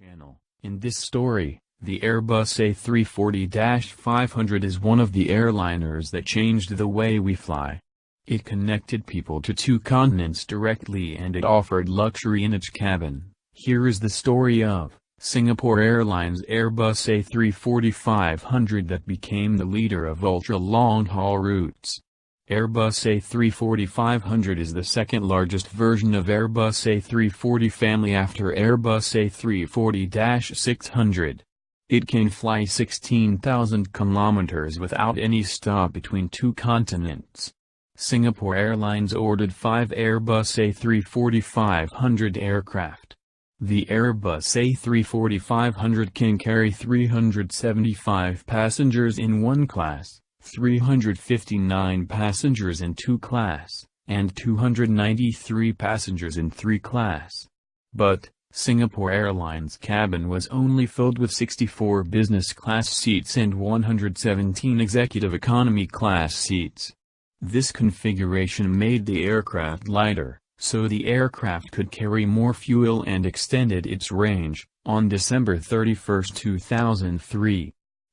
Channel. In this story, the Airbus A340-500 is one of the airliners that changed the way we fly. It connected people to two continents directly and it offered luxury in its cabin. Here is the story of Singapore Airlines Airbus A340-500 that became the leader of ultra-long-haul routes. Airbus A340-500 is the second largest version of Airbus A340 family after Airbus A340-600. It can fly 16,000 kilometers without any stop between two continents. Singapore Airlines ordered 5 Airbus A340-500 aircraft. The Airbus A340-500 can carry 375 passengers in one class, 359 passengers in two class, and 293 passengers in three class. But, Singapore Airlines cabin was only filled with 64 business class seats and 117 executive economy class seats. This configuration made the aircraft lighter, so the aircraft could carry more fuel and extended its range. On December 31, 2003,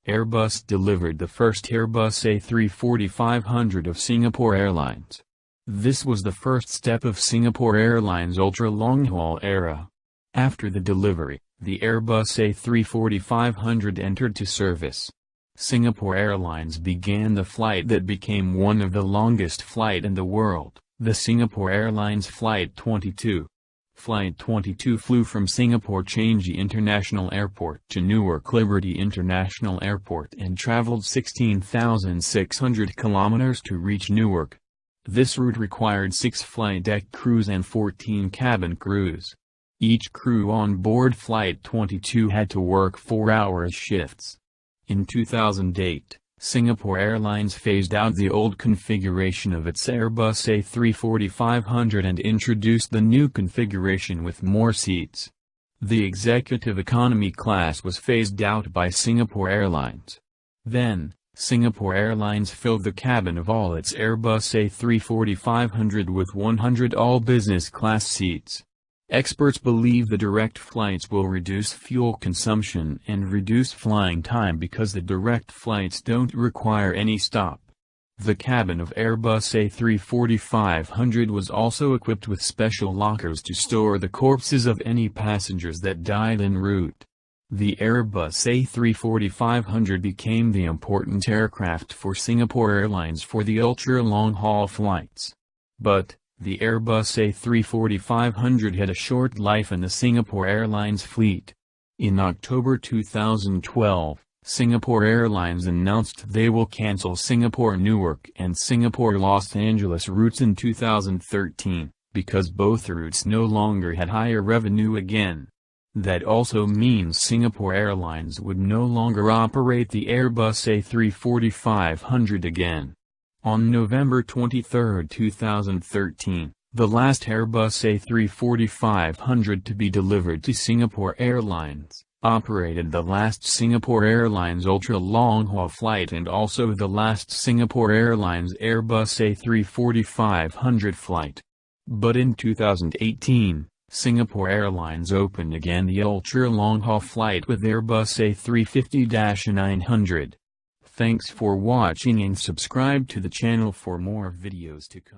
Airbus delivered the first Airbus A340-500 of Singapore Airlines. This was the first step of Singapore Airlines' ultra-long-haul era. After the delivery, the Airbus A340-500 entered to service. Singapore Airlines began the flight that became one of the longest flight in the world, the Singapore Airlines Flight 22. Flight 22 flew from Singapore Changi International Airport to Newark Liberty International Airport and traveled 16,600 kilometers to reach Newark. This route required 6 flight deck crews and 14 cabin crews. Each crew on board Flight 22 had to work 4-hour shifts. In 2008, Singapore Airlines phased out the old configuration of its Airbus A340-500 and introduced the new configuration with more seats. The executive economy class was phased out by Singapore Airlines. Then, Singapore Airlines filled the cabin of all its Airbus A340-500 with 100 all-business class seats. Experts believe the direct flights will reduce fuel consumption and reduce flying time because the direct flights don't require any stop. The cabin of Airbus A340-500 was also equipped with special lockers to store the corpses of any passengers that died en route. The Airbus A340-500 became the important aircraft for Singapore Airlines for the ultra-long-haul flights. But, the Airbus A340-500 had a short life in the Singapore Airlines fleet. In October 2012, Singapore Airlines announced they will cancel Singapore-Newark and Singapore-Los Angeles routes in 2013, because both routes no longer had higher revenue again. That also means Singapore Airlines would no longer operate the Airbus A340-500 again. On November 23, 2013, the last Airbus A340-500 to be delivered to Singapore Airlines, operated the last Singapore Airlines ultra-long-haul flight and also the last Singapore Airlines Airbus A340-500 flight. But in 2018, Singapore Airlines opened again the ultra-long-haul flight with Airbus A350-900. Thanks for watching and subscribe to the channel for more videos to come.